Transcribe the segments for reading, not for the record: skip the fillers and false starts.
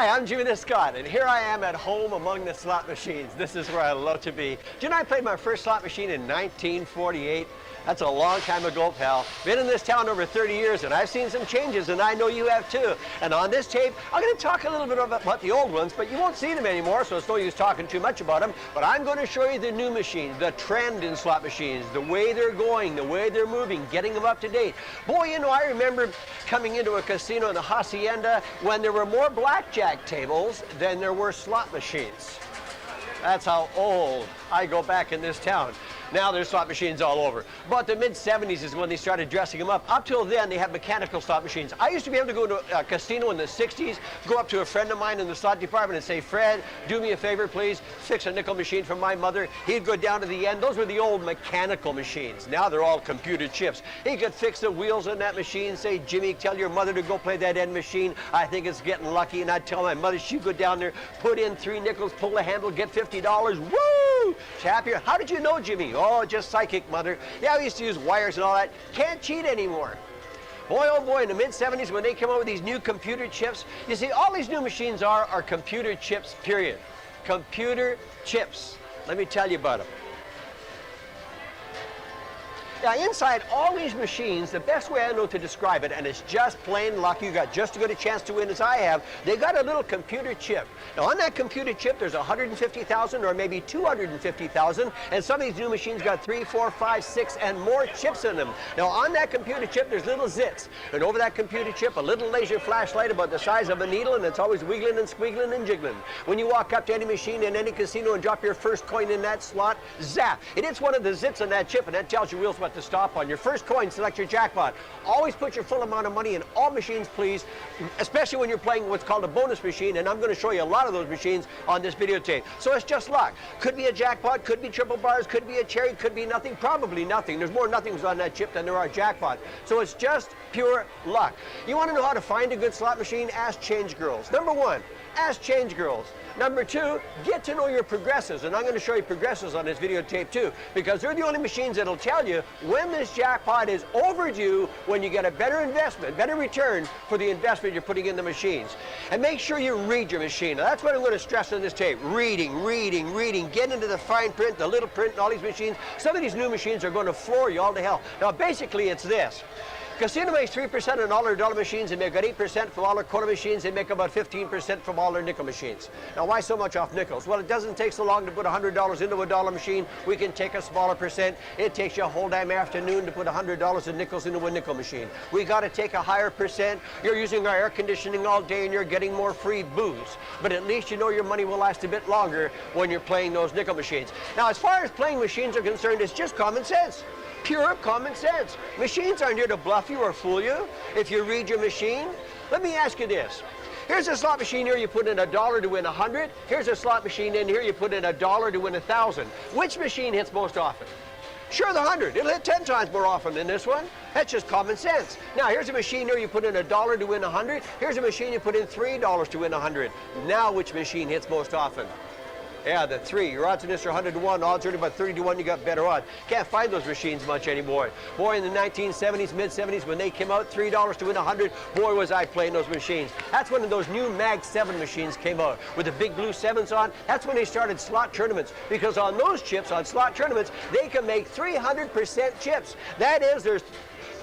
Hi, I'm Jimmy Scott, and here I am at home among the slot machines. This is where I love to be. Do you know I played my first slot machine in 1948? That's a long time ago, pal. Been in this town over 30 years, and I've seen some changes, and I know you have too. And on this tape, I'm going to talk a little bit about the old ones, but you won't see them anymore, so it's no use talking too much about them. But I'm going to show you the new machines, the trend in slot machines, the way they're going, the way they're moving, getting them up to date. Boy, you know, I remember coming into a casino in the Hacienda when there were more blackjack tables than there were slot machines. That's how old I go back in this town. Now there's slot machines all over. But the mid-70s is when they started dressing them up. Up till then, they had mechanical slot machines. I used to be able to go to a casino in the 60s, go up to a friend of mine in the slot department and say, Fred, do me a favor, please, fix a nickel machine for my mother. He'd go down to the end. Those were the old mechanical machines. Now they're all computer chips. He could fix the wheels on that machine, say, Jimmy, tell your mother to go play that end machine. I think it's getting lucky. And I'd tell my mother, she'd go down there, put in 3 nickels, pull the handle, get $50. Woo! Happier. How did you know, Jimmy? Oh, just psychic, mother. Yeah, we used to use wires and all that. Can't cheat anymore. Boy, oh boy, in the mid-70s when they came out with these new computer chips, you see, all these new machines are computer chips, period. Computer chips. Let me tell you about them. Now, inside all these machines, the best way I know to describe it, and it's just plain luck, you got just as good a chance to win as I have, they got a little computer chip. Now, on that computer chip, there's 150,000 or maybe 250,000, and some of these new machines got 3, 4, 5, 6, and more chips in them. Now, on that computer chip, there's little zits, and over that computer chip, a little laser flashlight about the size of a needle, and it's always wiggling and squiggling and jiggling. When you walk up to any machine in any casino and drop your first coin in that slot, zap! It hits one of the zits on that chip, and that tells your wheels what to stop on. Your first coin, select your jackpot. Always put your full amount of money in all machines, please, especially when you're playing what's called a bonus machine, and I'm going to show you a lot of those machines on this videotape. So it's just luck. Could be a jackpot, could be triple bars, could be a cherry, could be nothing, probably nothing. There's more nothings on that chip than there are jackpots. So it's just pure luck. You want to know how to find a good slot machine? Ask Change Girls. Number 1, ask Change Girls. Number 2, get to know your progressives, and I'm going to show you progressives on this videotape too, because they're the only machines that'll tell you when this jackpot is overdue, when you get a better investment, better return for the investment you're putting in the machines. And make sure you read your machine. Now, that's what I'm going to stress on this tape. Reading, reading, reading. Get into the fine print, the little print, and all these machines. Some of these new machines are going to floor you all to hell. Now, basically, it's this. Casino makes 3% on all their dollar machines. They make about 8% from all their quarter machines. They make about 15% from all their nickel machines. Now, why so much off nickels? Well, it doesn't take so long to put $100 into a dollar machine. We can take a smaller percent. It takes you a whole damn afternoon to put $100 in nickels into a nickel machine. We got to take a higher percent. You're using our air conditioning all day and you're getting more free booze. But at least you know your money will last a bit longer when you're playing those nickel machines. Now, as far as playing machines are concerned, it's just common sense. Pure common sense. Machines aren't here to bluff you or fool you if you read your machine. Let me ask you this. Here's a slot machine here, you put in $1 to win 100. Here's a slot machine in here, you put in $1 to win 1,000. Which machine hits most often? Sure, the 100. It'll hit 10 times more often than this one. That's just common sense. Now, here's a machine here, you put in $1 to win 100. Here's a machine you put in $3 to win 100. Now, which machine hits most often? Yeah, the 3. Your odds in this are 100 to 1. Odds are about 30 to 1. You got better odds. Can't find those machines much anymore. Boy, in the 1970s, mid-70s, when they came out, $3 to win 100, boy, was I playing those machines. That's when those new Mag 7 machines came out with the big blue 7s on. That's when they started slot tournaments, because on those chips, on slot tournaments, they can make 300% chips. That is, there's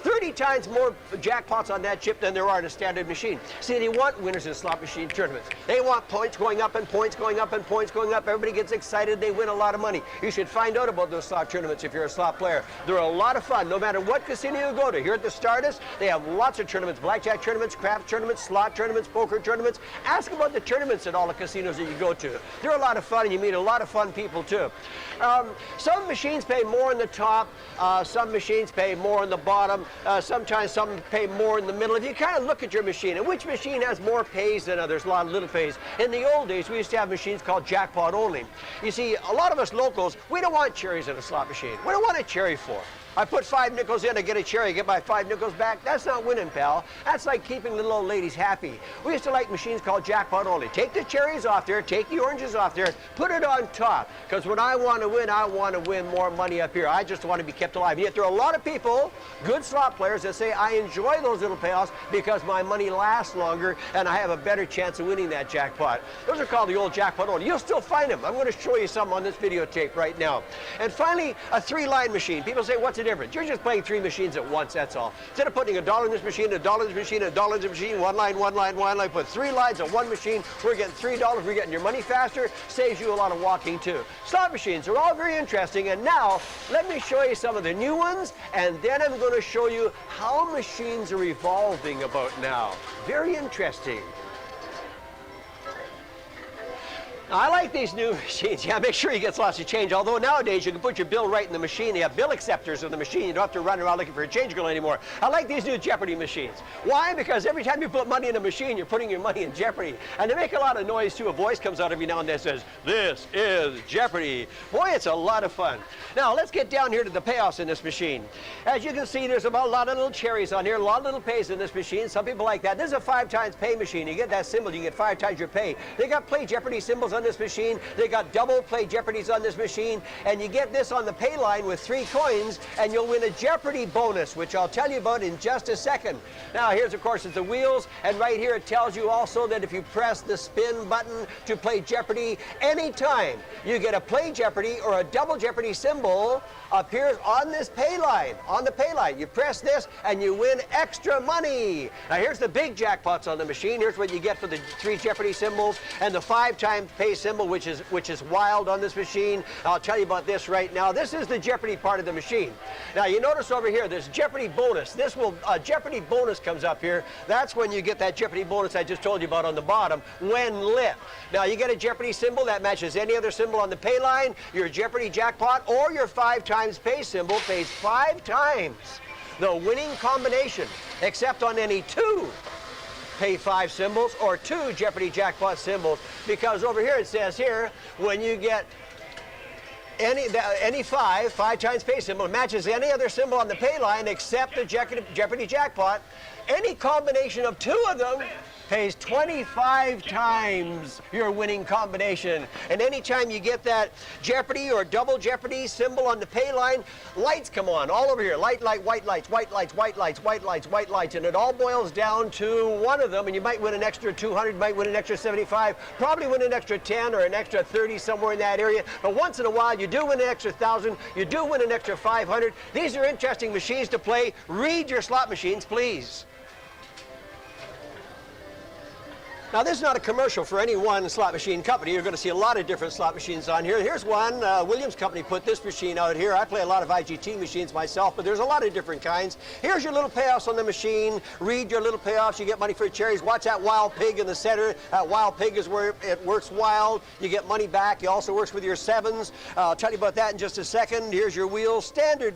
30 times more jackpots on that chip than there are in a standard machine. See, they want winners in slot machine tournaments. They want points going up and points going up and points going up. Everybody gets excited. They win a lot of money. You should find out about those slot tournaments if you're a slot player. They're a lot of fun, no matter what casino you go to. Here at the Stardust, they have lots of tournaments, blackjack tournaments, craps tournaments, slot tournaments, poker tournaments. Ask about the tournaments at all the casinos that you go to. They're a lot of fun, and you meet a lot of fun people, too. Some machines pay more in the top. Some machines pay more in the bottom. Sometimes some pay more in the middle. If you kind of look at your machine, and which machine has more pays than others, a lot of little pays. In the old days, we used to have machines called jackpot only. You see, a lot of us locals, we don't want cherries in a slot machine. What do I want a cherry for? I put 5 nickels in, I get a cherry, I get my 5 nickels back. That's not winning, pal. That's like keeping little old ladies happy. We used to like machines called jackpot only. Take the cherries off there, take the oranges off there, put it on top. Because when I want to win more money up here. I just want to be kept alive. Yet there are a lot of people, good slot slot players that say, I enjoy those little payoffs because my money lasts longer and I have a better chance of winning that jackpot. Those are called the old jackpot only. You'll still find them. I'm going to show you some on this videotape right now. And finally, a 3-line machine. People say, what's the difference? You're just playing 3 machines at once, that's all. Instead of putting $1 in this machine, $1 in this machine, $1 in this machine, one line, put 3 lines on one machine, we're getting $3, we're getting your money faster, saves you a lot of walking too. Slot machines are all very interesting, and now let me show you some of the new ones, and then I'm going to show you how machines are evolving about now. Very interesting. I like these new machines. Yeah, make sure you get lots of change. Although nowadays you can put your bill right in the machine. They have bill acceptors in the machine. You don't have to run around looking for a change girl anymore. I like these new Jeopardy machines. Why? Because every time you put money in a machine, you're putting your money in jeopardy. And they make a lot of noise too. A voice comes out every now and then that says, "This is Jeopardy." Boy, it's a lot of fun. Now let's get down here to the payoffs in this machine. As you can see, there's about a lot of little cherries on here, a lot of little pays in this machine. Some people like that. This is a 5 times pay machine. You get that symbol, you get 5 times your pay. They got Play Jeopardy symbols on this machine. They got double Play Jeopardies on this machine, and you get this on the pay line with 3 coins, and you'll win a Jeopardy bonus, which I'll tell you about in just a second. Now, here's, of course, it's the wheels, and right here it tells you also that if you press the spin button to play Jeopardy, anytime you get a Play Jeopardy or a double Jeopardy symbol appears on this pay line, on the pay line. You press this, and you win extra money. Now, here's the big jackpots on the machine. Here's what you get for the 3 Jeopardy symbols and the 5 times pay symbol, which is wild on this machine. I'll tell you about this right now. This is the Jeopardy part of the machine. Now you notice over here, there's Jeopardy bonus. This will, Jeopardy bonus comes up here. That's when you get that Jeopardy bonus I just told you about on the bottom, when lit. Now you get a Jeopardy symbol that matches any other symbol on the pay line, your Jeopardy jackpot, or your 5 times pay symbol pays 5 times the winning combination, except on any 2 pay 5 symbols or 2 Jeopardy jackpot symbols, because over here it says here, when you get any 5 times pay symbol, it matches any other symbol on the pay line except the Jeopardy jackpot, any combination of 2 of them pays 25 times your winning combination. And anytime you get that Jeopardy or double Jeopardy symbol on the pay line, lights come on all over here. Light, white lights, white lights, white lights, white lights, white lights. And it all boils down to one of them, and you might win an extra 200, might win an extra 75, probably win an extra 10 or an extra 30 somewhere in that area. But once in a while, you do win an extra 1,000, you do win an extra 500. These are interesting machines to play. Read your slot machines, please. Now, this is not a commercial for any one slot machine company. You're going to see a lot of different slot machines on here. Here's one. Williams Company put this machine out here. I play a lot of IGT machines myself, but there's a lot of different kinds. Here's your little payoffs on the machine. Read your little payoffs. You get money for cherries. Watch that wild pig in the center. That wild pig is where it works wild. You get money back. It also works with your 7s. I'll tell you about that in just a second. Here's your wheels. Standard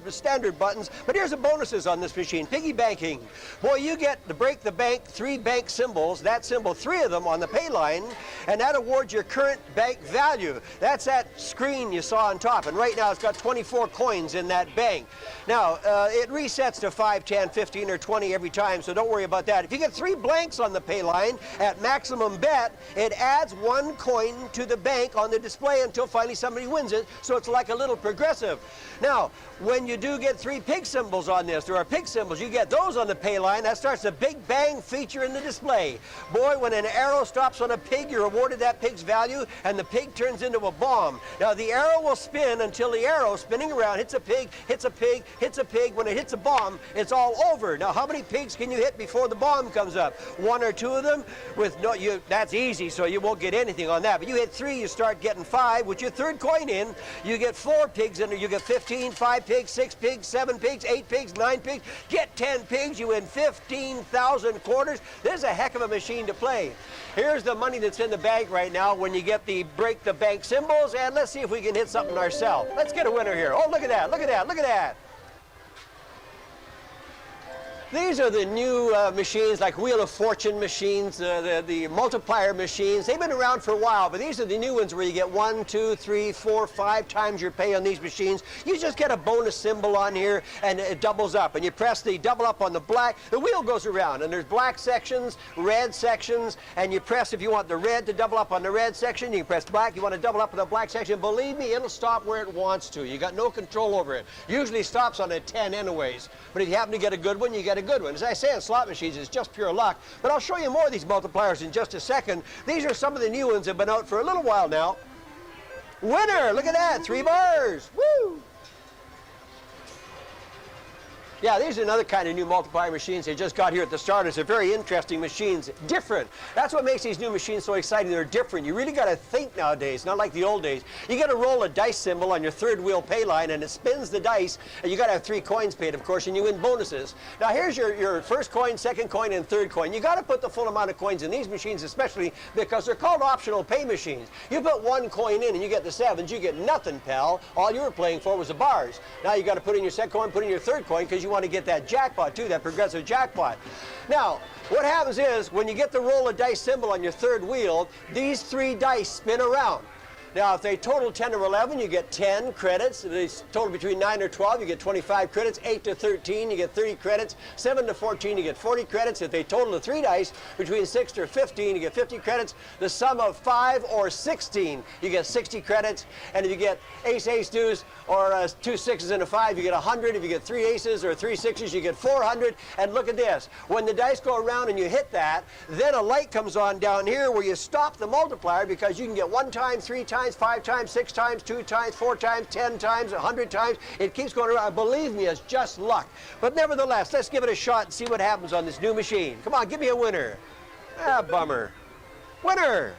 buttons. But here's the bonuses on this machine. Piggy banking. Boy, you get to break the bank 3 bank symbols. That symbol, 3 of them on the pay line, and that awards your current bank value. That's that screen you saw on top, and right now it's got 24 coins in that bank. Now, it resets to 5, 10, 15, or 20 every time, so don't worry about that. If you get 3 blanks on the pay line at maximum bet, it adds 1 coin to the bank on the display until finally somebody wins it, so it's like a little progressive. Now, when you do get 3 pig symbols on this, there are pig symbols, you get those on the pay line, that starts a big bang feature in the display. Boy, when an arrow stops on a pig, you're awarded that pig's value, and the pig turns into a bomb. Now, the arrow will spin until the arrow, spinning around, hits a pig, hits a pig, hits a pig. When it hits a bomb, it's all over. Now, how many pigs can you hit before the bomb comes up? 1 or 2 of them? That's easy, so you won't get anything on that. But you hit 3, you start getting 5. With your 3rd coin in, you get 4 pigs in there. You get 15, 5 pigs, 6 pigs, 7 pigs, 8 pigs, 9 pigs. Get 10 pigs, you win 15,000 quarters. This is a heck of a machine to play. Here's the money that's in the bank right now when you get the break the bank symbols, and let's see if we can hit something ourselves. Let's get a winner here. Oh, look at that, look at that, look at that. These are the new machines, like Wheel of Fortune machines, the multiplier machines. They've been around for a while, but these are the new ones where you get 1, 2, 3, 4, 5 times your pay on these machines. You just get a bonus symbol on here, and it doubles up. And you press the double up on the black, the wheel goes around, and there's black sections, red sections, and you press, if you want the red to double up on the red section, you can press black. You want to double up on the black section, believe me, it'll stop where it wants to. You got no control over it. Usually stops on a 10 anyways, but if you happen to get a good one, you get a good one. As I say, in slot machines, it's just pure luck. But I'll show you more of these multipliers in just a second. These are some of the new ones that have been out for a little while now. Winner! Look at that, 3 bars. Woo! Yeah, these are another kind of new multiplier machines they just got here at the starters. They're very interesting machines, different. That's what makes these new machines so exciting. They're different. You really got to think nowadays, not like the old days. You got to roll a dice symbol on your third wheel pay line, and it spins the dice, and you got to have 3 coins paid, of course, and you win bonuses. Now here's your first coin, second coin, and third coin. You got to put the full amount of coins in these machines, especially because they're called optional pay machines. You put 1 coin in and you get the 7s, you get nothing, pal. All you were playing for was the bars. Now you got to put in your second coin, put in your third coin, because you want to get that jackpot too, that progressive jackpot. Now, what happens is, when you get the roll of dice symbol on your third wheel, these 3 dice spin around. Now, if they total 10 or 11, you get 10 credits. If they total between 9 or 12, you get 25 credits. 8 to 13, you get 30 credits. 7 to 14, you get 40 credits. If they total the 3 dice, between 6 to 15, you get 50 credits. The sum of 5 or 16, you get 60 credits. And if you get ace, ace, deuce, or 2 6s and a 5, you get 100. If you get 3 aces or 3 6s, you get 400. And look at this. When the dice go around and you hit that, then a light comes on down here where you stop the multiplier, because you can get 1 time, 3 times, 5 times, 6 times, 2 times, 4 times, 10 times, 100 times. It keeps going around. Believe me, it's just luck. But nevertheless, let's give it a shot and see what happens on this new machine. Come on, give me a winner. Ah, bummer. Winner!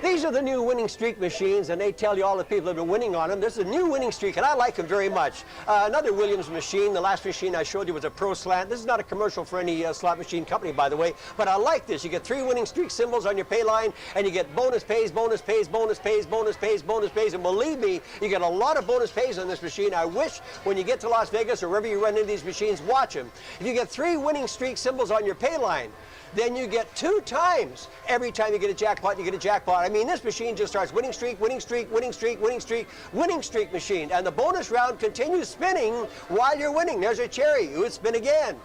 These are the new winning streak machines, and they tell you all the people that have been winning on them. This is a new winning streak, and I like them very much. Another Williams machine. The last machine I showed you was a Pro Slant. This is not a commercial for any slot machine company, by the way, but I like this. You get 3 winning streak symbols on your pay line, and you get bonus pays, bonus pays, bonus pays, bonus pays, bonus pays, and believe me, you get a lot of bonus pays on this machine. I wish when you get to Las Vegas or wherever you run into these machines, watch them. If you get 3 winning streak symbols on your pay line, then you get 2 times. Every time you get a jackpot, you get a jackpot. I mean, this machine just starts winning streak, winning streak, winning streak, winning streak, winning streak machine. And the bonus round continues spinning while you're winning. There's a cherry. It would spin again.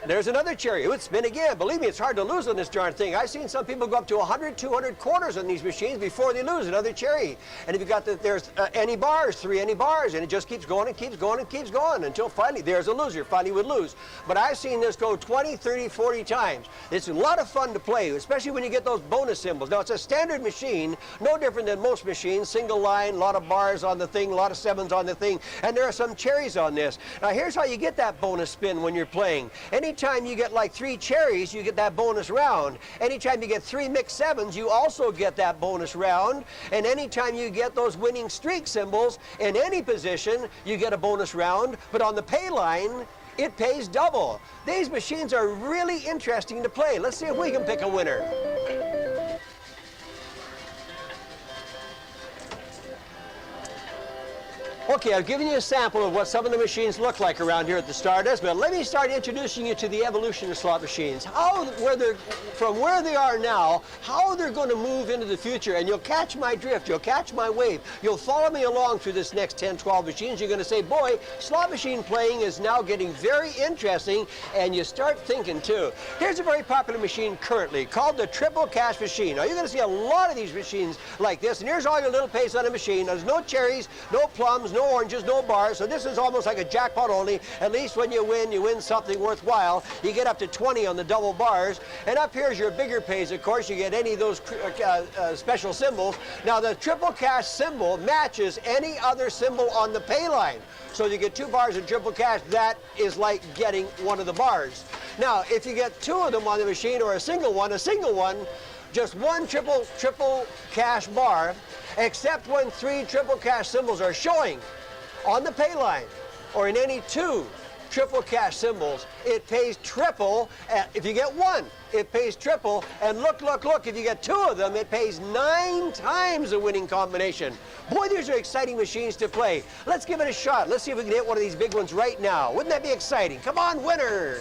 There's another cherry. It would spin again. Believe me, it's hard to lose on this darn thing. I've seen some people go up to 100, 200 quarters on these machines before they lose another cherry. And if you got there's any bars, 3 any bars, and it just keeps going and keeps going and keeps going until finally there's a loser. Finally would lose. But I've seen this go 20, 30, 40 times. It's a lot of fun to play, especially when you get those bonus symbols. Now, it's a standard machine, no different than most machines. Single line, a lot of bars on the thing, a lot of 7s on the thing, and there are some cherries on this. Now, here's how you get that bonus spin when you're playing. Anytime you get like 3 cherries, you get that bonus round. Anytime you get 3 mixed 7s, you also get that bonus round. And anytime you get those winning streak symbols in any position, you get a bonus round. But on the pay line, it pays double. These machines are really interesting to play. Let's see if we can pick a winner. Okay, I've given you a sample of what some of the machines look like around here at the Stardust, but let me start introducing you to the evolution of slot machines. From where they are now, how they're going to move into the future, and you'll catch my drift, you'll catch my wave. You'll follow me along through this next 10, 12 machines. You're going to say, boy, slot machine playing is now getting very interesting, and you start thinking too. Here's a very popular machine currently called the Triple Cash Machine. Now, you're going to see a lot of these machines like this, and here's all your little pays on a machine. There's no cherries, no plums, no oranges, no bars, so this is almost like a jackpot only. At least when you win something worthwhile. You get up to 20 on the double bars, and up here's your bigger pays, of course. You get any of those special symbols. Now, the Triple Cash symbol matches any other symbol on the pay line. So you get 2 bars of Triple Cash. That is like getting one of the bars. Now, if you get 2 of them on the machine, or a single one, just 1 triple cash bar, except when 3 Triple Cash symbols are showing on the pay line, or in any 2 triple cash symbols, it pays triple if you get one. It pays triple, and look, look, look, if you get two of them, it pays 9 times the winning combination. Boy, these are exciting machines to play. Let's give it a shot. Let's see if we can hit one of these big ones right now. Wouldn't that be exciting? Come on, winner!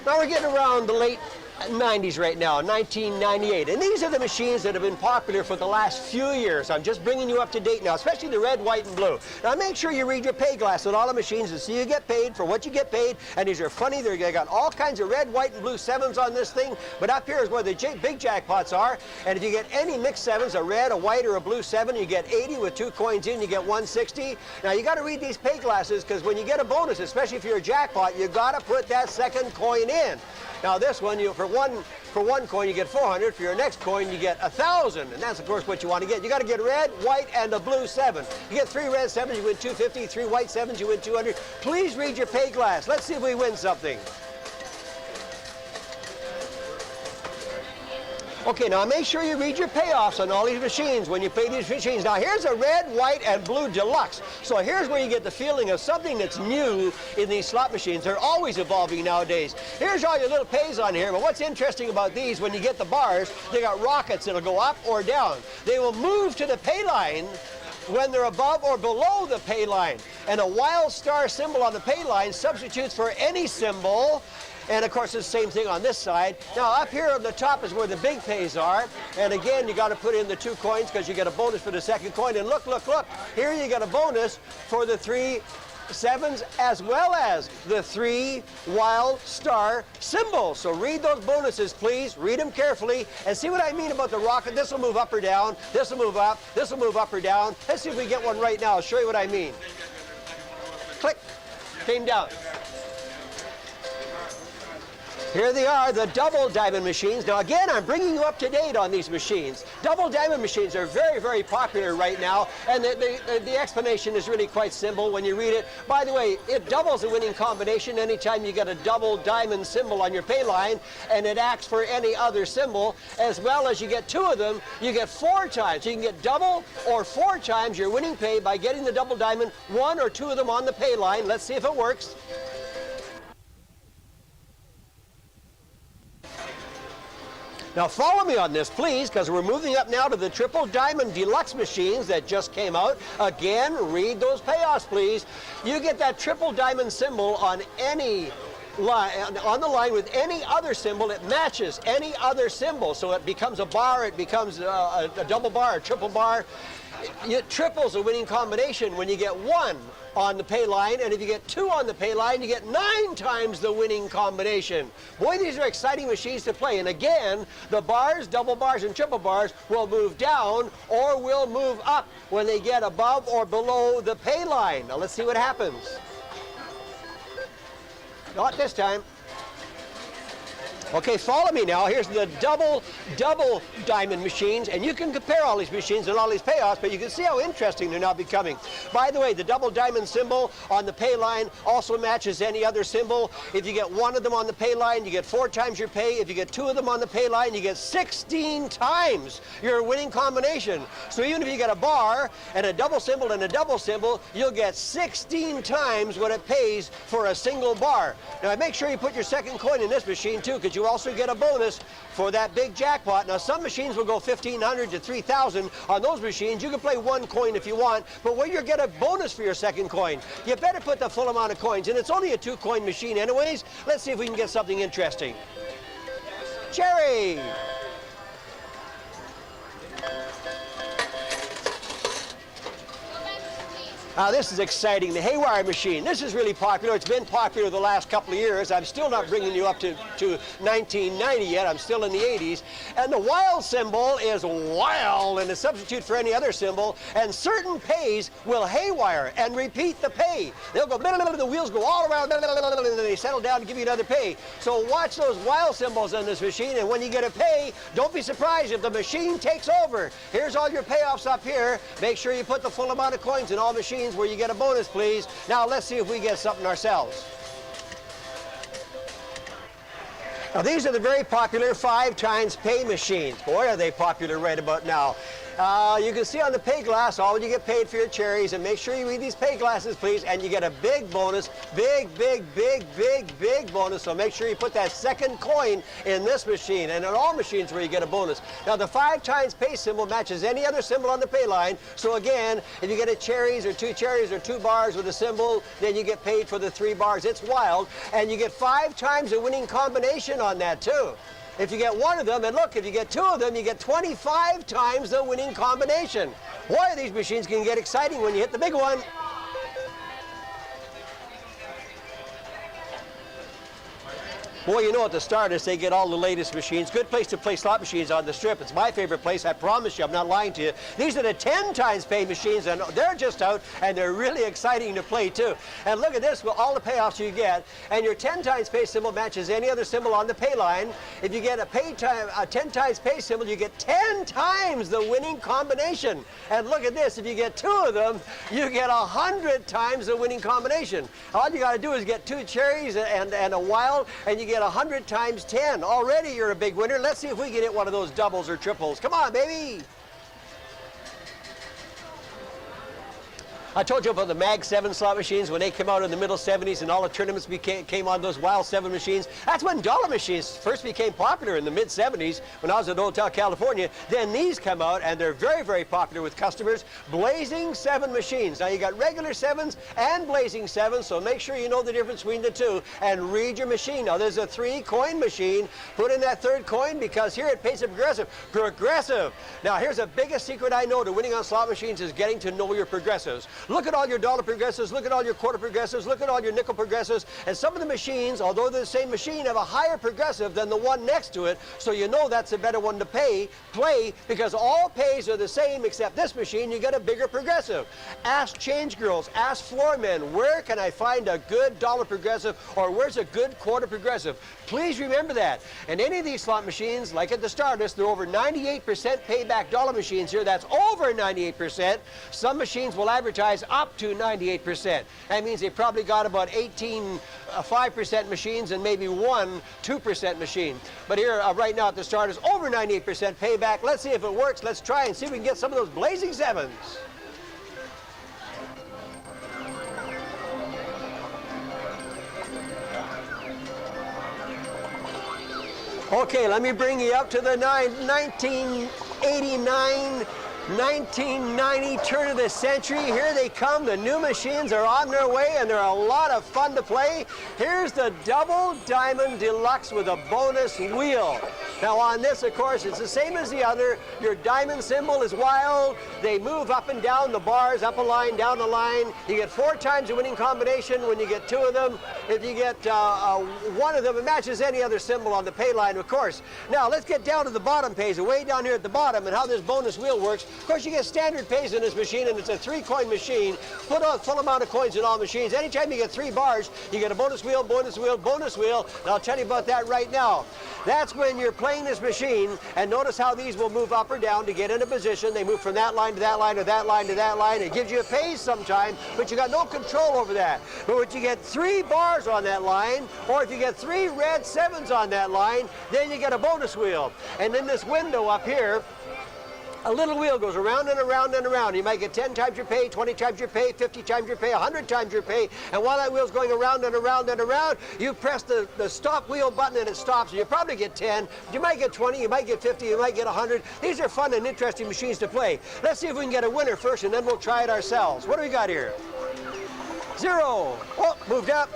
Now we're getting around the late 90s right now, 1998. And these are the machines that have been popular for the last few years. I'm just bringing you up to date now, especially the red, white, and blue. Now make sure you read your pay glass on all the machines and see you get paid for what you get paid. And these are funny. They got all kinds of red, white, and blue sevens on this thing. But up here is where the big jackpots are. And if you get any mixed sevens, a red, a white, or a blue seven, you get 80 with 2 coins in, you get 160. Now you got to read these pay glasses, because when you get a bonus, especially if you're a jackpot, you got to put that second coin in. Now this one, for one coin you get 400. For your next coin you get 1,000, and that's of course what you want to get. You got to get red, white, and a blue seven. You get 3 red sevens, you win 250. 3 white sevens, you win 200. Please read your pay glass. Let's see if we win something. Okay, now make sure you read your payoffs on all these machines when you pay these machines. Now here's a red, white, and blue deluxe. So here's where you get the feeling of something that's new in these slot machines. They're always evolving nowadays. Here's all your little pays on here, but what's interesting about these, when you get the bars, they got rockets that'll go up or down. They will move to the pay line when they're above or below the pay line. And a wild star symbol on the pay line substitutes for any symbol. And of course, it's the same thing on this side. Now, up here on the top is where the big pays are. And again, you got to put in the 2 coins because you get a bonus for the second coin. And look, look, look. Here you get a bonus for the 3 sevens as well as the 3 wild star symbols. So read those bonuses, please. Read them carefully and see what I mean about the rocket. This will move up or down. This will move up. This will move up or down. Let's see if we get one right now. I'll show you what I mean. Click. Came down. Here they are, the double diamond machines. Now again, I'm bringing you up to date on these machines. Double diamond machines are very, very popular right now, and the explanation is really quite simple when you read it. By the way, it doubles the winning combination anytime you get a double diamond symbol on your pay line, and it acts for any other symbol, as well as you get 2 of them, you get 4 times. You can get double or 4 times your winning pay by getting the double diamond, 1 or 2 of them on the pay line. Let's see if it works. Now follow me on this, please, because we're moving up now to the triple diamond deluxe machines that just came out. Again, read those payoffs, please. You get that triple diamond symbol on any line, on the line with any other symbol. It matches any other symbol, so it becomes a bar, it becomes a double bar, a triple bar. It triples the winning combination when you get 1 on the pay line, and if you get 2 on the pay line, you get 9 times the winning combination. Boy, these are exciting machines to play. And again, the bars, double bars, and triple bars will move down or will move up when they get above or below the pay line. Now let's see what happens. Not this time. Okay, follow me now. Here's the double diamond machines, and you can compare all these machines and all these payoffs, but you can see how interesting they're now becoming. By the way, the double diamond symbol on the pay line also matches any other symbol. If you get 1 of them on the pay line, you get 4 times your pay. If you get 2 of them on the pay line, you get 16 times your winning combination. So even if you get a bar and a double symbol and a double symbol, you'll get 16 times what it pays for a single bar. Now make sure you put your second coin in this machine too, because you also get a bonus for that big jackpot. Now some machines will go 1,500 to 3,000. On those machines you can play 1 coin if you want, but where you get a bonus for your second coin, you better put the full amount of coins, and it's only a 2 coin machine anyways. Let's see if we can get something interesting. Jerry! This is exciting, the haywire machine. This is really popular. It's been popular the last couple of years. I'm still not bringing you up to 1990 yet. I'm still in the 80s. And the wild symbol is wild, and a substitute for any other symbol. And certain pays will haywire and repeat the pay. They'll go, the wheels go all around, and then they settle down to give you another pay. So watch those wild symbols on this machine, and when you get a pay, don't be surprised if the machine takes over. Here's all your payoffs up here. Make sure you put the full amount of coins in all machines where you get a bonus, please. Now let's see if we get something ourselves. Now these are the very popular 5 times pay machines. Boy, are they popular right about now. You can see on the pay glass all you get paid for your cherries, and make sure you read these pay glasses, please, and you get a big bonus, big bonus. So make sure you put that second coin in this machine, and in all machines where you get a bonus. Now the 5 times pay symbol matches any other symbol on the pay line. So again, if you get a cherries or 2 bars with a symbol, then you get paid for the 3 bars. It's wild, and you get 5 times the winning combination on that too. If you get one of them, and look, if you get 2 of them, you get 25 times the winning combination. Boy, these machines can get exciting when you hit the big one. Boy, you know, at the Stardust, they get all the latest machines. Good place to play slot machines on the Strip. It's my favorite place, I promise you. I'm not lying to you. These are the 10 times pay machines, and they're just out, and they're really exciting to play, too. And look at this, with all the payoffs you get, and your 10 times pay symbol matches any other symbol on the pay line. If you get a 10 times pay symbol, you get 10 times the winning combination. And look at this, if you get 2 of them, you get 100 times the winning combination. All you got to do is get 2 cherries and a wild, and you get 100 times 10. Already you're a big winner. Let's see if we can hit one of those doubles or triples. Come on, baby. I told you about the Mag 7 slot machines when they came out in the middle 70s, and all the tournaments came on those Wild 7 machines. That's when dollar machines first became popular in the mid 70s when I was at Hotel California. Then these come out, and they're very popular with customers. Blazing 7 machines. Now you got regular 7s and Blazing 7s, so make sure you know the difference between the two and read your machine. Now there's a 3 coin machine. Put in that 3rd coin, because here it pays a progressive. Progressive. Now here's the biggest secret I know to winning on slot machines is getting to know your progressives. Look at all your dollar progressives, look at all your quarter progressives, look at all your nickel progressives, and some of the machines, although they're the same machine, have a higher progressive than the one next to it, so you know that's a better one to play, because all pays are the same, except this machine, you get a bigger progressive. Ask change girls, ask floor men, where can I find a good dollar progressive, or where's a good quarter progressive? Please remember that. And any of these slot machines, like at the Stardust, they're over 98% payback dollar machines here. That's over 98%. Some machines will advertise up to 98%. That means they probably got about 5% machines and maybe 2% machine. But here, right now at the Stardust, over 98% payback. Let's see if it works. Let's try and see if we can get some of those Blazing 7s. Okay, let me bring you up to the 1989, 1990 turn of the century. Here they come. The new machines are on their way, and they're a lot of fun to play. Here's the Double Diamond Deluxe with a bonus wheel. Now on this, of course, it's the same as the other. Your diamond symbol is wild. They move up and down the bars, up a line, down a line. You get 4 times the winning combination when you get 2 of them. If you get 1 of them, it matches any other symbol on the pay line, of course. Now let's get down to the bottom pays, way down here at the bottom, and how this bonus wheel works. Of course, you get standard pays in this machine, and it's a 3-coin machine. Put a full amount of coins in all machines. Anytime you get 3 bars, you get a bonus wheel, bonus wheel, bonus wheel. And I'll tell you about that right now. That's when you're playing this machine, and notice how these will move up or down to get in a position. They move from that line to that line to that line to that line. It gives you a pays sometime, but you got no control over that. But when you get 3 bars on that line, or if you get 3 red 7s on that line, then you get a bonus wheel. And in this window up here, a little wheel goes around and around and around. You might get 10 times your pay, 20 times your pay, 50 times your pay, 100 times your pay. And while that wheel's going around and around and around, you press the stop wheel button and it stops. You probably get 10. You might get 20, you might get 50, you might get 100. These are fun and interesting machines to play. Let's see if we can get a winner first, and then we'll try it ourselves. What do we got here? 0. Oh, moved up.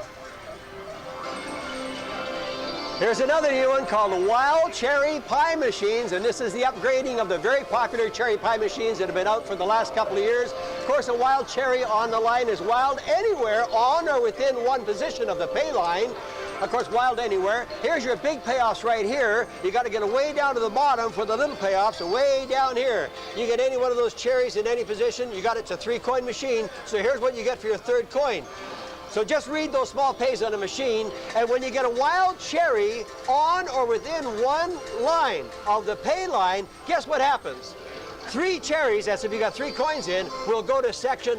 Here's another new one called the Wild Cherry Pie Machines, and this is the upgrading of the very popular cherry pie machines that have been out for the last couple of years. Of course, a wild cherry on the line is wild anywhere on or within 1 position of the pay line. Of course, wild anywhere. Here's your big payoffs right here. You got to get way down to the bottom for the little payoffs, way down here. You get any one of those cherries in any position, you got it's a 3-coin machine. So here's what you get for your 3rd coin. So just read those small pays on the machine, and when you get a wild cherry on or within 1 line of the pay line, guess what happens? 3 cherries, that's if you got 3 coins in, will go to section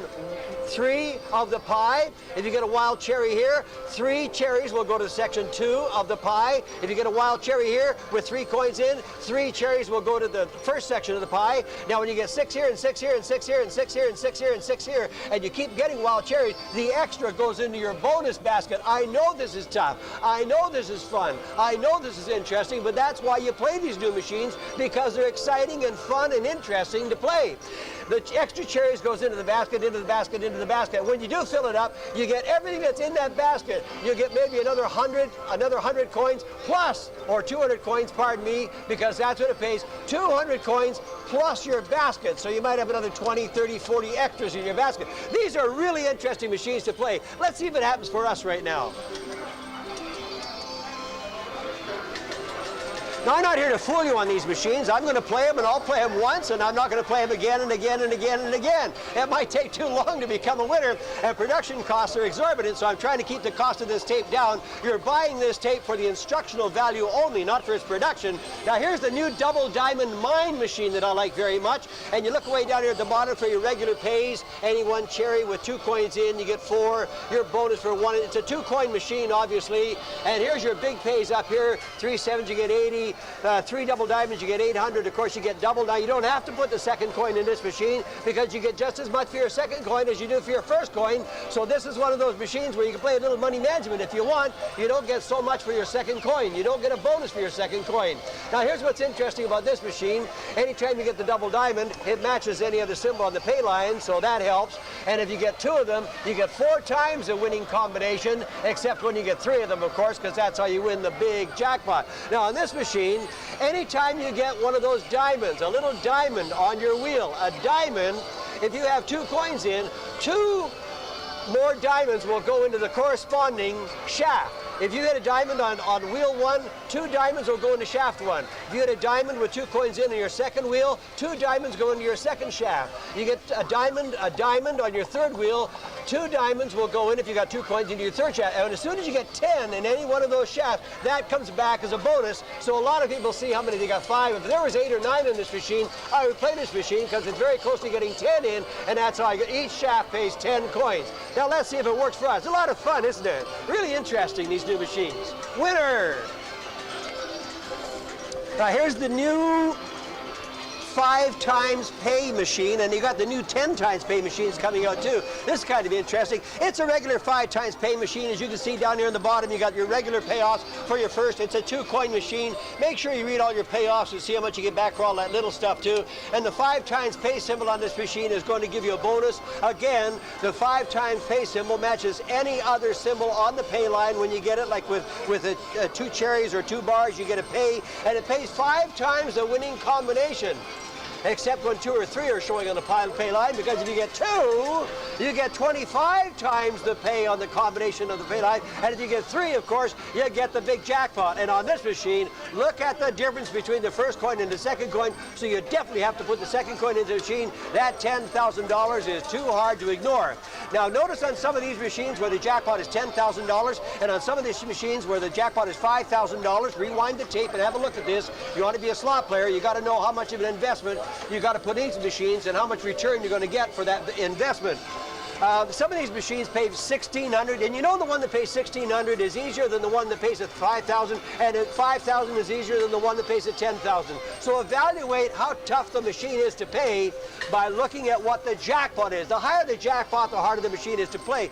3 of the pie. If you get a wild cherry here, 3 cherries will go to section 2 of the pie. If you get a wild cherry here with 3 coins in, 3 cherries will go to the first section of the pie. Now when you get 6 here and 6 here and 6 here and 6 here and 6 here and 6 here, and you keep getting wild cherries, the extra goes into your bonus basket. I know this is tough. I know this is fun. I know this is interesting, but that's why you play these new machines, because they're exciting and fun and interesting to play. The extra cherries goes into the basket, into the basket, into the basket. When you do fill it up, you get everything that's in that basket. You get maybe another 100 coins plus, or 200 coins, pardon me, because that's what it pays, 200 coins plus your basket. So you might have another 20, 30, 40 extras in your basket. These are really interesting machines to play. Let's see if it happens for us right now. Now, I'm not here to fool you on these machines. I'm going to play them, and I'll play them once, and I'm not going to play them again and again and again and again. It might take too long to become a winner, and production costs are exorbitant, so I'm trying to keep the cost of this tape down. You're buying this tape for the instructional value only, not for its production. Now, here's the new double diamond mine machine that I like very much, and you look way down here at the bottom for your regular pays. Any one cherry with 2 coins in, you get 4. Your bonus for 1. It's a 2-coin machine, obviously, and here's your big pays up here. 3 sevens, you get 80. 3 double diamonds, you get 800. Of course, you get double. Now, you don't have to put the second coin in this machine, because you get just as much for your second coin as you do for your first coin. So this is one of those machines where you can play a little money management if you want. You don't get so much for your second coin. You don't get a bonus for your second coin. Now, here's what's interesting about this machine. Anytime you get the double diamond, it matches any other symbol on the pay line, so that helps. And if you get 2 of them, you get 4 times the winning combination, except when you get 3 of them, of course, because that's how you win the big jackpot. Now, on this machine, anytime you get one of those diamonds, a little diamond on your wheel, a diamond, if you have 2 coins in, 2 more diamonds will go into the corresponding shaft. If you hit a diamond on wheel 1, 2 diamonds will go into shaft 1. If you hit a diamond with 2 coins in your second wheel, 2 diamonds go into your second shaft. You get a diamond on your third wheel, 2 diamonds will go in if you got 2 coins into your third shaft. And as soon as you get 10 in any one of those shafts, that comes back as a bonus. So a lot of people see how many they got 5. If there was 8 or 9 in this machine, I would play this machine because it's very close to getting 10 in, and that's how I get. Each shaft pays 10 coins. Now let's see if it works for us. It's a lot of fun, isn't it? Really interesting, these new machines. Winner! Now here's the new 5 times pay machine, and you got the new 10 times pay machines coming out too. This is kind of interesting. It's a regular 5 times pay machine. As you can see down here in the bottom, you got your regular payoffs for your first. It's a 2-coin machine. Make sure you read all your payoffs and see how much you get back for all that little stuff too. And the 5 times pay symbol on this machine is going to give you a bonus. Again, the 5 times pay symbol matches any other symbol on the pay line when you get it, like with 2 cherries or 2 bars, you get a pay, and it pays 5 times the winning combination. Except when 2 or 3 are showing on the pay line, because if you get 2, you get 25 times the pay on the combination of the pay line, and if you get 3, of course, you get the big jackpot. And on this machine, look at the difference between the first coin and the second coin, so you definitely have to put the second coin into the machine. That $10,000 is too hard to ignore. Now, notice on some of these machines where the jackpot is $10,000, and on some of these machines where the jackpot is $5,000, rewind the tape and have a look at this. You want to be a slot player, you got to know how much of an investment you got to put into machines and how much return you're going to get for that investment. Some of these machines pay $1,600, and you know the one that pays $1,600 is easier than the one that pays at $5,000, and at $5,000 is easier than the one that pays at $10,000. So evaluate how tough the machine is to pay by looking at what the jackpot is. The higher the jackpot, the harder the machine is to pay,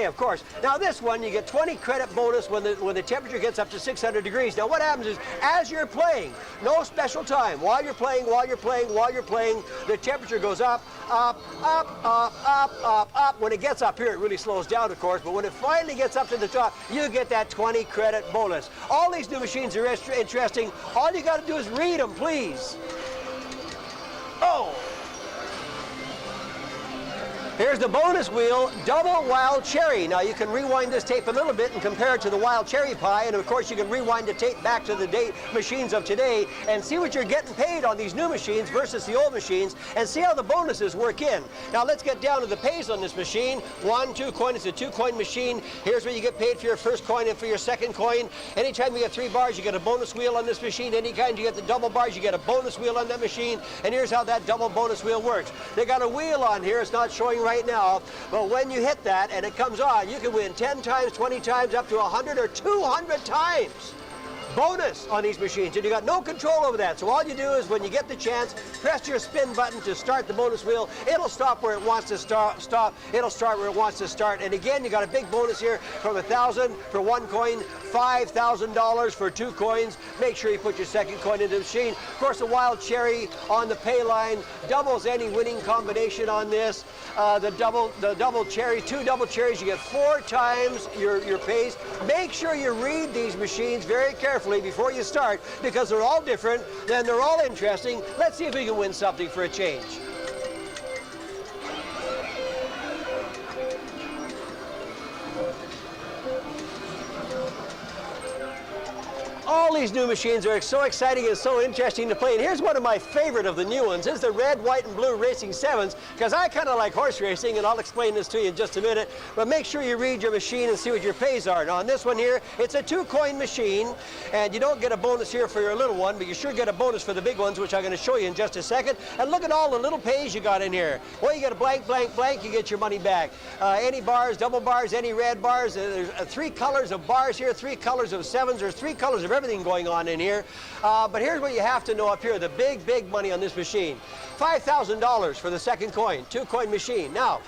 of course. Now this one, you get 20 credit bonus when the temperature gets up to 600 degrees. Now what happens is, as you're playing, no special time, while you're playing, the temperature goes up, up, up, up, up, up, up. When it gets up here, it really slows down, of course, but when it finally gets up to the top, you get that 20 credit bonus. All these new machines are interesting. All you got to do is read them, please. Oh! Here's the bonus wheel, double wild cherry. Now you can rewind this tape a little bit and compare it to the wild cherry pie, and of course you can rewind the tape back to the machines of today and see what you're getting paid on these new machines versus the old machines, and see how the bonuses work in. Now let's get down to the pays on this machine. 1, 2 coin, it's a 2-coin machine. Here's where you get paid for your first coin and for your second coin. Anytime you get 3 bars, you get a bonus wheel on this machine. Anytime you get the double bars, you get a bonus wheel on that machine. And here's how that double bonus wheel works. They got a wheel on here, it's not showing right right now, but when you hit that and it comes on, you can win 10 times, 20 times, up to 100 or 200 times. Bonus on these machines, and you got no control over that. So all you do is when you get the chance, press your spin button to start the bonus wheel. It'll stop where it wants to stop. It'll start where it wants to start. And again, you got a big bonus here from $1,000 for 1 coin, $5,000 for 2 coins. Make sure you put your second coin into the machine. Of course, the wild cherry on the pay line doubles any winning combination on this. The double cherry, 2 double cherries, you get 4 times your pays. Make sure you read these machines very carefully before you start, because they're all different, then they're all interesting. Let's see if we can win something for a change. All these new machines are so exciting and so interesting to play. And here's one of my favorite of the new ones. It's the red, white, and blue Racing 7s, because I kind of like horse racing, and I'll explain this to you in just a minute. But make sure you read your machine and see what your pays are. Now on this one here, it's a 2-coin machine, and you don't get a bonus here for your little one, but you sure get a bonus for the big ones, which I'm going to show you in just a second. And look at all the little pays you got in here. Well, you get a blank, blank, blank, you get your money back. Any bars, double bars, any red bars. There's 3 colors of bars here, 3 colors of 7s. There's 3 colors of everything going on in here. But here's what you have to know up here, the big money on this machine. $5,000 for the second coin, 2-coin machine. Now,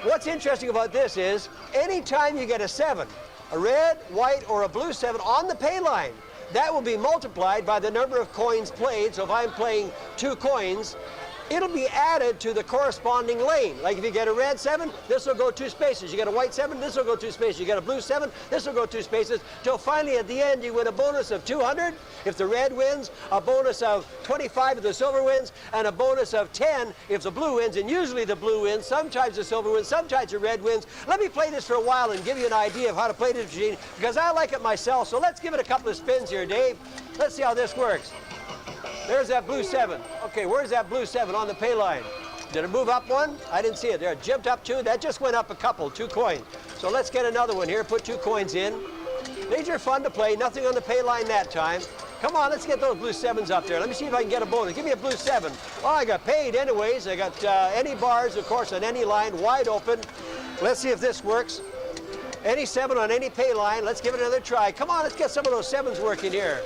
what's interesting about this is anytime you get a 7, a red, white, or a blue 7 on the pay line, that will be multiplied by the number of coins played. So if I'm playing 2 coins, it'll be added to the corresponding lane. Like if you get a red 7, this will go 2 spaces. You get a white 7, this will go 2 spaces. You get a blue 7, this will go 2 spaces, till finally at the end you win a bonus of 200 if the red wins, a bonus of 25 if the silver wins, and a bonus of 10 if the blue wins. And usually the blue wins, sometimes the silver wins, sometimes the red wins. Let me play this for a while and give you an idea of how to play this machine, because I like it myself. So let's give it a couple of spins here, Dave. Let's see how this works. There's that blue 7. Okay, where's that blue 7 on the pay line? Did it move up 1? I didn't see it there. It jumped up 2. That just went up a couple, 2 coins. So let's get another one here. Put 2 coins in. These are fun to play. Nothing on the pay line that time. Come on, let's get those blue 7s up there. Let me see if I can get a bonus. Give me a blue 7. Oh, I got paid anyways. I got any bars, of course, on any line, wide open. Let's see if this works. Any 7 on any pay line. Let's give it another try. Come on, let's get some of those 7s working here.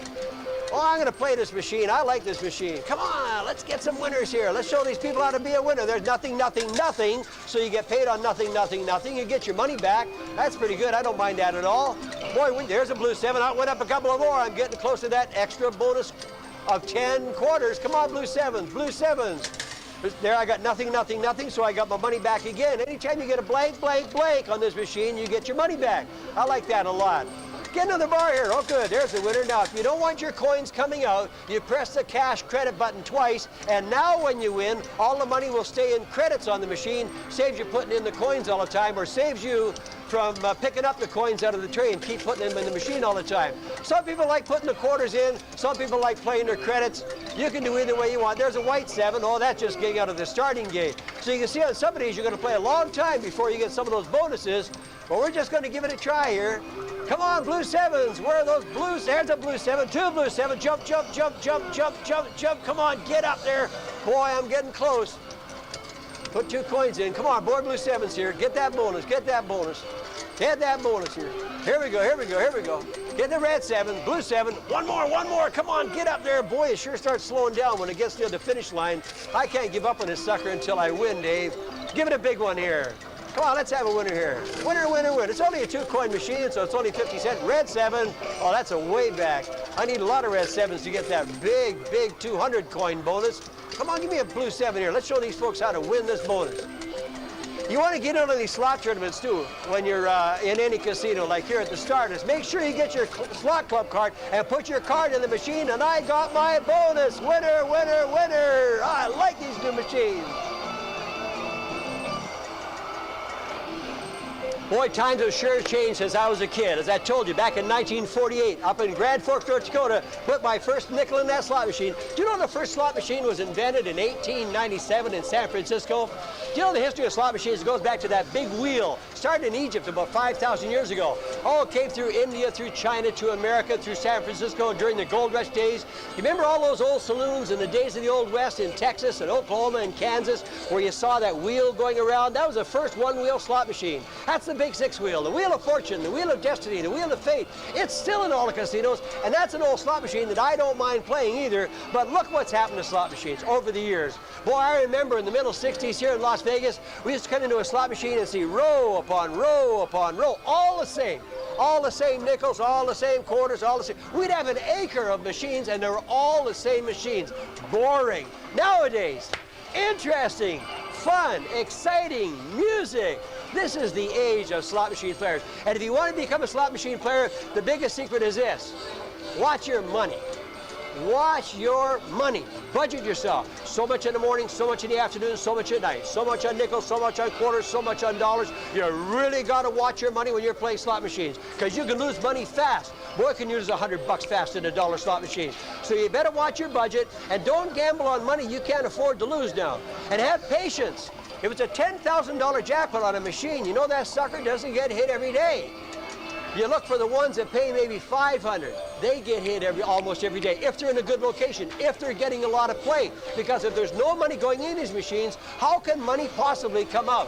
Oh, I'm going to play this machine. I like this machine. Come on, let's get some winners here. Let's show these people how to be a winner. There's nothing, nothing, nothing. So you get paid on nothing, nothing, nothing. You get your money back. That's pretty good. I don't mind that at all. Boy, there's a blue 7. I went up a couple of more. I'm getting close to that extra bonus of 10 quarters. Come on, blue 7s, blue 7s. There, I got nothing, nothing, nothing, so I got my money back again. Anytime you get a blank, blank, blank on this machine, you get your money back. I like that a lot. Get another bar here. Oh, good. There's the winner. Now, if you don't want your coins coming out, you press the cash credit button twice, and now when you win, all the money will stay in credits on the machine. Saves you putting in the coins all the time, or saves you from picking up the coins out of the tray and keep putting them in the machine all the time. Some people like putting the quarters in. Some people like playing their credits. You can do either way you want. There's a white 7. Oh, that's just getting out of the starting gate. So you can see on some of these, you're going to play a long time before you get some of those bonuses. But we're just going to give it a try here. Come on, blue 7s. Where are those blues? There's a blue 7. 2 blue 7. Jump, jump, jump, jump, jump, jump, jump. Come on, get up there. Boy, I'm getting close. Put 2 coins in. Come on, more blue 7s here. Get that bonus. Get that bonus. Get that bonus here. Here we go, here we go, here we go. Get the red 7, blue 7. One more, one more. Come on, get up there. Boy, it sure starts slowing down when it gets near the finish line. I can't give up on this sucker until I win, Dave. Give it a big one here. Come on, let's have a winner here. Winner, winner, winner. It's only a 2-coin machine, so it's only 50 cents. Red 7. Oh, that's a way back. I need a lot of red 7s to get that big, big 200-coin bonus. Come on, give me a blue 7 here. Let's show these folks how to win this bonus. You want to get in on these slot tournaments, too, when you're in any casino, like here at the Stardust. Make sure you get your slot club card and put your card in the machine, and I got my bonus. Winner, winner, winner. I like these new machines. Boy, times have sure changed since I was a kid. As I told you, back in 1948, up in Grand Forks, North Dakota, put my first nickel in that slot machine. Do you know the first slot machine was invented in 1897 in San Francisco? Do you know the history of slot machines? It goes back to that big wheel. Started in Egypt about 5,000 years ago. All came through India, through China, to America, through San Francisco during the gold rush days. You remember all those old saloons in the days of the Old West in Texas and Oklahoma and Kansas where you saw that wheel going around? That was the first one-wheel slot machine. That's the big six wheel, the wheel of fortune, the wheel of destiny, the wheel of fate. It's still in all the casinos, and that's an old slot machine that I don't mind playing either, but look what's happened to slot machines over the years. Boy, I remember in the middle 60s here in Las Vegas, we used to come into a slot machine and see row upon row upon row, all the same nickels, all the same quarters, all the same. We'd have an acre of machines, and they were all the same machines. Boring. Nowadays, interesting, fun, exciting, music. This is the age of slot machine players. And if you want to become a slot machine player, the biggest secret is this. Watch your money. Watch your money. Budget yourself. So much in the morning, so much in the afternoon, so much at night. So much on nickels, so much on quarters, so much on dollars. You really got to watch your money when you're playing slot machines, because you can lose money fast. Boy, can you lose $100 fast in a dollar slot machine. So you better watch your budget, and don't gamble on money you can't afford to lose now. And have patience. If it's a $10,000 jackpot on a machine, you know that sucker doesn't get hit every day. You look for the ones that pay maybe $500. They get hit almost every day, if they're in a good location, if they're getting a lot of play. Because if there's no money going in these machines, how can money possibly come out?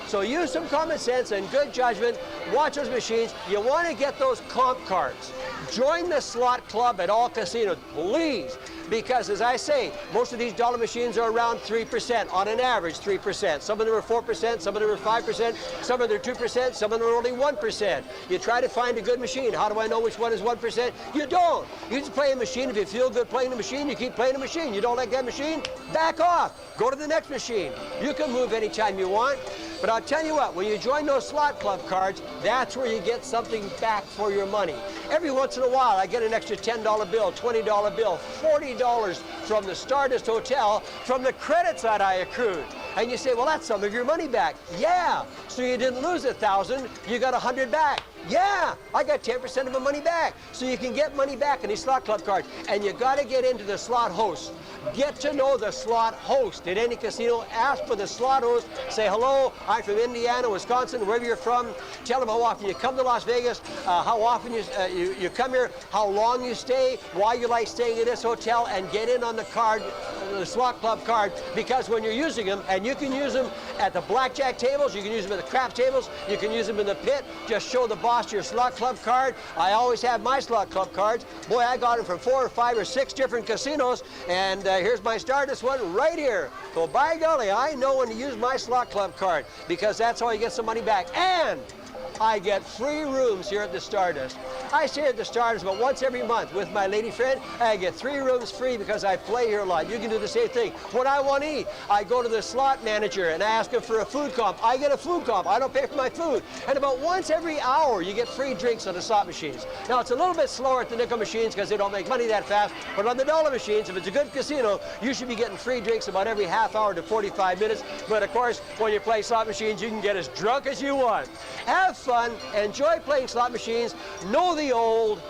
So use some common sense and good judgment. Watch those machines. You want to get those comp cards. Join the slot club at all casinos, please. Because, as I say, most of these dollar machines are around 3%, on an average 3%. Some of them are 4%, some of them are 5%, some of them are 2%, some of them are only 1%. You try to find a good machine. How do I know which one is 1%? You don't. You just play a machine. If you feel good playing the machine, you keep playing the machine. You don't like that machine? Back off. Go to the next machine. You can move anytime you want. But I'll tell you what, when you join those slot club cards, that's where you get something back for your money. Every once in a while, I get an extra $10 bill, $20 bill, $40 from the Stardust Hotel from the credits that I accrued. And you say, well, that's some of your money back. Yeah, so you didn't lose $1,000, you got $100 back. Yeah, I got 10% of my money back. So you can get money back in these slot club cards. And you got to get into the slot host. Get to know the slot host at any casino. Ask for the slot host. Say, hello, I'm from Indiana, Wisconsin, wherever you're from. Tell them how often you come to Las Vegas, how often you come here, how long you stay, why you like staying in this hotel, and get in on the card, the slot club card, because when you're using them, and you can use them at the blackjack tables, you can use them at the craps tables, you can use them in the pit, just show the boss your slot club card. I always have my slot club cards. Boy, I got them from 4 or 5 or 6 different casinos, and here's my Stardust one right here. So by golly, I know when to use my slot club card, because that's how you get some money back. And I get free rooms here at the Stardust. I stay at the Stardust about once every month with my lady friend. I get 3 rooms free because I play here a lot. You can do the same thing. When I want to eat, I go to the slot manager and I ask him for a food comp. I get a food comp. I don't pay for my food. And about once every hour, you get free drinks on the slot machines. Now, it's a little bit slower at the nickel machines because they don't make money that fast. But on the dollar machines, if it's a good casino, you should be getting free drinks about every half hour to 45 minutes. But of course, when you play slot machines, you can get as drunk as you want. Have fun, enjoy playing slot machines, know the old,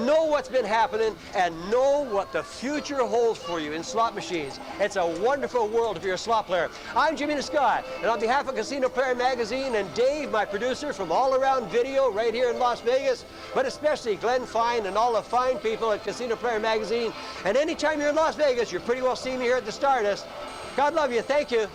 know what's been happening, and know what the future holds for you in slot machines. It's a wonderful world if you're a slot player. I'm Jimmy Scott, and on behalf of Casino Player Magazine and Dave, my producer from All Around Video right here in Las Vegas, but especially Glenn Fine and all the fine people at Casino Player Magazine, and anytime you're in Las Vegas, you're pretty well seeing me here at the Stardust. God love you. Thank you.